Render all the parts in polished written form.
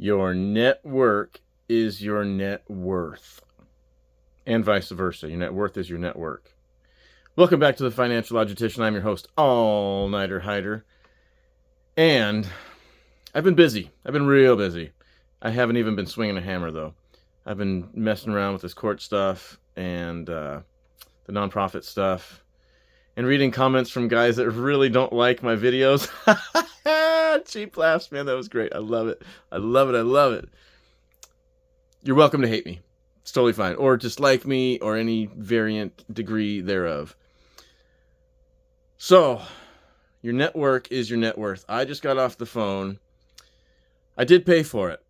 Your network is your net worth. And vice versa. Your net worth is your network. Welcome back to the Financial Logistician. I'm your host, All-Nighter Hider. And I've been busy. I've been real busy. I haven't even been swinging a hammer, though. I've been messing around with this court stuff and the nonprofit stuff and reading comments from guys that really don't like my videos. Cheap laughs, man. That was great. I love it. I love it. I love it. You're welcome to hate me. It's totally fine. Or dislike me or any variant degree thereof. So, your network is your net worth. I just got off the phone. I did pay for it,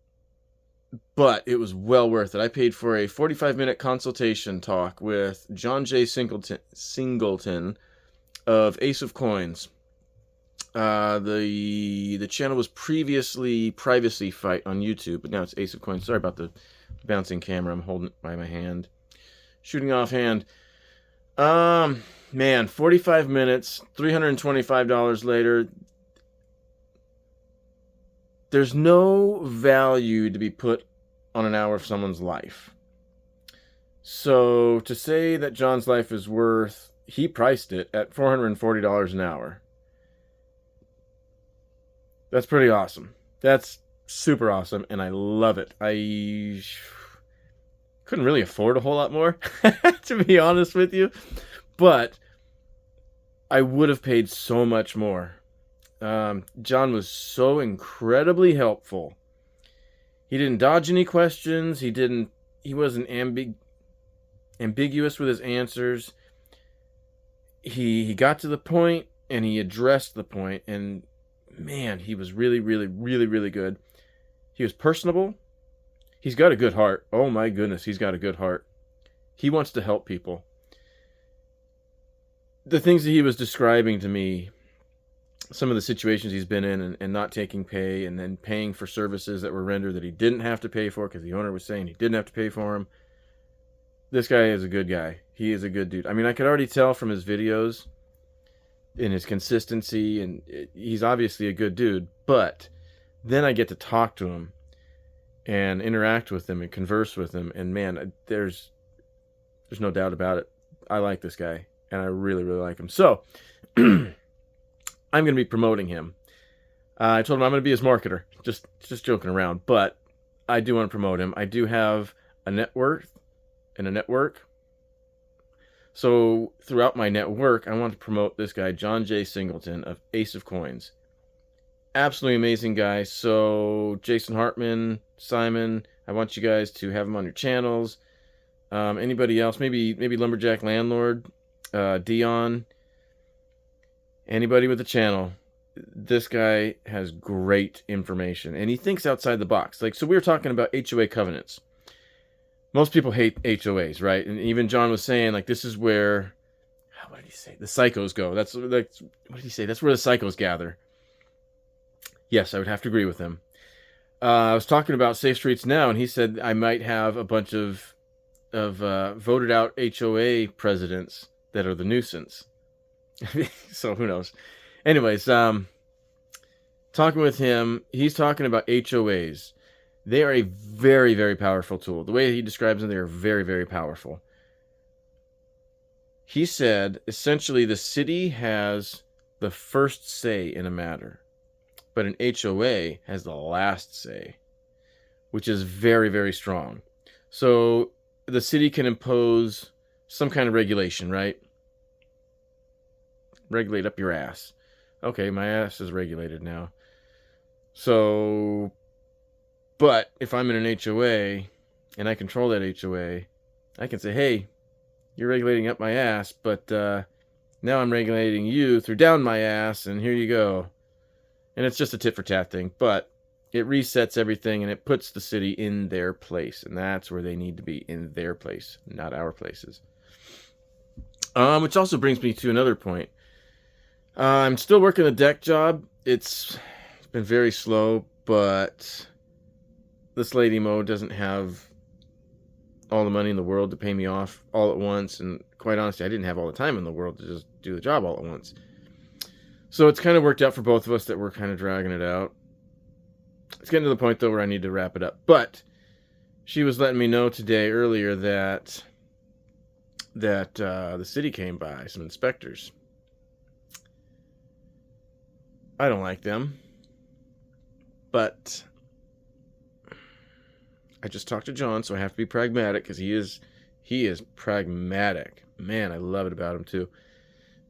but it was well worth it. I paid for a 45-minute consultation talk with John J. Singleton of Ace of Coins. The channel was previously Privacy Fight on YouTube, but now it's Ace of Coins. Sorry about the bouncing camera. I'm holding it by my hand. Shooting offhand. Man, 45 minutes, $325 later. There's no value to be put on an hour of someone's life. So to say that John's life is worth, he priced it at $440 an hour. That's pretty awesome. That's super awesome, and I love it. I couldn't really afford a whole lot more, to be honest with you, but I would have paid so much more. John was so incredibly helpful. He didn't dodge any questions. He wasn't ambiguous with his answers. He got to the point, and he addressed the point, and man, he was really, really, really, really good. He was personable. He's got a good heart. Oh my goodness, he's got a good heart. He wants to help people. The things that he was describing to me, some of the situations he's been in and not taking pay and then paying for services that were rendered that he didn't have to pay for because the owner was saying he didn't have to pay for them. This guy is a good guy. He is a good dude. I mean, I could already tell from his videos in his consistency, and he's obviously a good dude, but then I get to talk to him and interact with him and converse with him, and man, there's no doubt about it. I like this guy, and I really, really like him. So I'm going to be promoting him. I told him I'm going to be his marketer, just joking around, but I do want to promote him. I do have a net worth and a network. So throughout my network, I want to promote this guy, John J. Singleton of Ace of Coins. Absolutely amazing guy. So Jason Hartman, Simon, I want you guys to have him on your channels. Anybody else? Maybe Lumberjack Landlord, Dion. Anybody with a channel. This guy has great information, and he thinks outside the box. Like, so we were talking about HOA covenants. Most people hate HOAs, right? And even John was saying, like, this is where, what did he say? The psychos go. What did he say? That's where the psychos gather. Yes, I would have to agree with him. I was talking about Safe Streets Now, and he said I might have a bunch of voted out HOA presidents that are the nuisance. So who knows? Anyways, talking with him, he's talking about HOAs. They are a very, very powerful tool. The way he describes them, they are very, very powerful. He said, essentially, the city has the first say in a matter, but an HOA has the last say, which is very, very strong. So the city can impose some kind of regulation, right? Regulate up your ass. Okay, my ass is regulated now. So, but if I'm in an HOA and I control that HOA, I can say, hey, you're regulating up my ass, but now I'm regulating you through down my ass, and here you go. And it's just a tit for tat thing, but it resets everything and it puts the city in their place, and that's where they need to be, in their place, not our places. Which also brings me to another point. I'm still working the deck job. It's been very slow, but this lady Mo doesn't have all the money in the world to pay me off all at once, and quite honestly, I didn't have all the time in the world to just do the job all at once. So it's kind of worked out for both of us that we're kind of dragging it out. it's getting to the point, though, where I need to wrap it up. But she was letting me know today earlier that the city came by, some inspectors. I don't like them, but I just talked to John, so I have to be pragmatic, because he is pragmatic. Man, I love it about him too.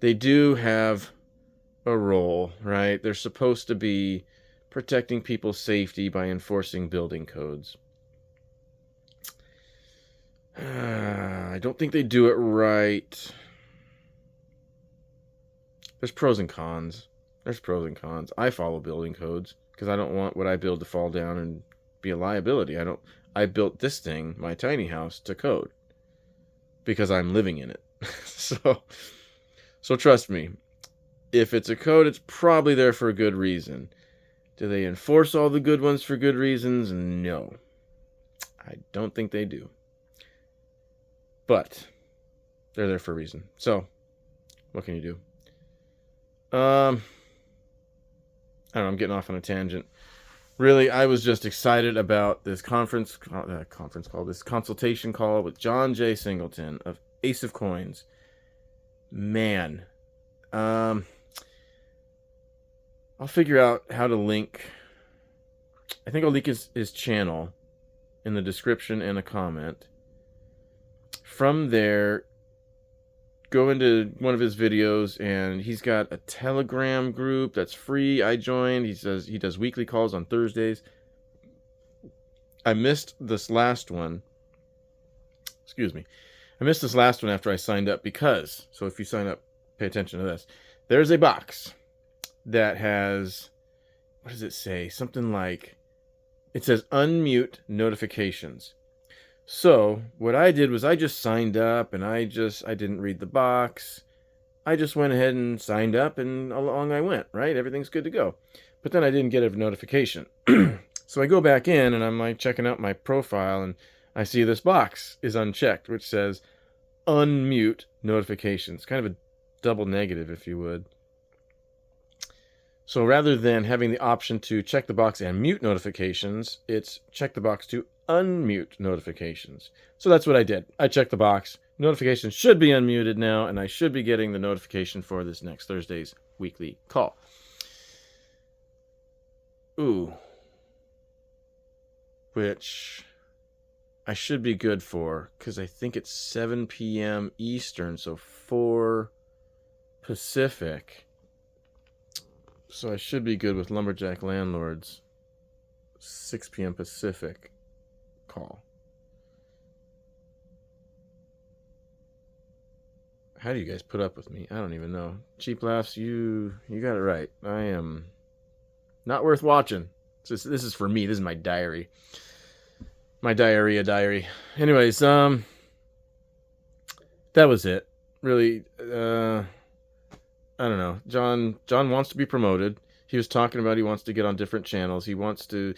They do have a role, right? They're supposed to be protecting people's safety by enforcing building codes. I don't think they do it right. There's pros and cons. I follow building codes because I don't want what I build to fall down and be a liability. I built this thing, my tiny house, to code because I'm living in it. So trust me, if it's a code, it's probably there for a good reason. Do they enforce all the good ones for good reasons? No. I don't think they do. But they're there for a reason. So, what can you do? I don't know, I'm getting off on a tangent. Really, I was just excited about this consultation call with John J. Singleton of Ace of Coins. Man. I'll figure out how to link. I think I'll link his channel in the description and a comment. From there, go into one of his videos, and he's got a Telegram group that's free. I joined. He says he does weekly calls on Thursdays. I missed this last one. Excuse me. I missed this last one after I signed up because, so if you sign up, pay attention to this. There's a box that has, what does it say? Something like, it says unmute notifications. So what I did was I just signed up, and I didn't read the box. I just went ahead and signed up, and along I went, right? Everything's good to go. But then I didn't get a notification. So I go back in, and I'm like checking out my profile, and I see this box is unchecked, which says unmute notifications. Kind of a double negative, if you would. So rather than having the option to check the box and mute notifications, it's check the box to unmute notifications. So that's what I did. I checked the box. Notifications should be unmuted now, and I should be getting the notification for this next Thursday's weekly call. Ooh. Which I should be good for, because I think it's 7 p.m. Eastern, so 4 Pacific. So I should be good with Lumberjack Landlords. 6 p.m. Pacific call. How do you guys put up with me? I don't even know. Cheap Laughs, you got it right. I am not worth watching. This is for me. This is my diary. My diarrhea diary. Anyways, that was it. Really, I don't know. John wants to be promoted. He was talking about he wants to get on different channels. He wants to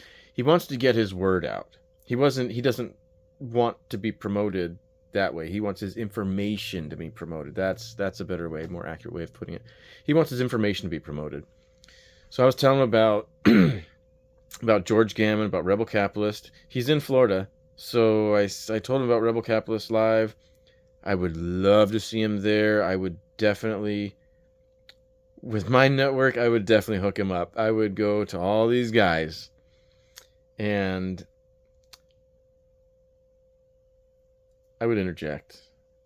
get his word out. He doesn't want to be promoted that way. He wants his information to be promoted. That's a better way, more accurate way of putting it. He wants his information to be promoted. So I was telling him about about George Gammon, about Rebel Capitalist. He's in Florida, so I told him about Rebel Capitalist Live. I would love to see him there. I would definitely, with my network, I would definitely hook him up. I would go to all these guys, and I would interject.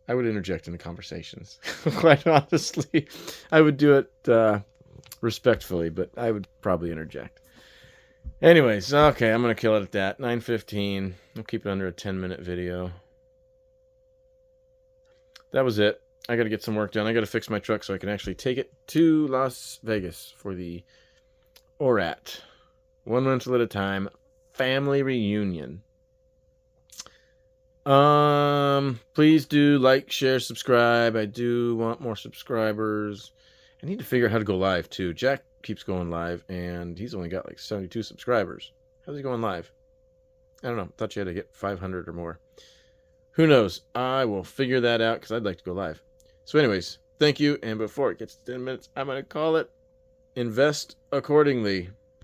I would interject in the conversations. Quite honestly, I would do it respectfully, but I would probably interject. Anyways, okay, I'm going to kill it at that. 9:15. I'll keep it under a 10-minute video. That was it. I got to get some work done. I got to fix my truck so I can actually take it to Las Vegas for the ORAT. One rental at a time. Family reunion. Please do like, share, subscribe. I do want more subscribers. I need to figure out how to go live too. Jack keeps going live, and he's only got like 72 subscribers. How's he going live? I don't know. Thought you had to get 500 or more. Who knows? I will figure that out because I'd like to go live. So anyways, thank you. And before it gets to 10 minutes, I'm going to call it invest accordingly.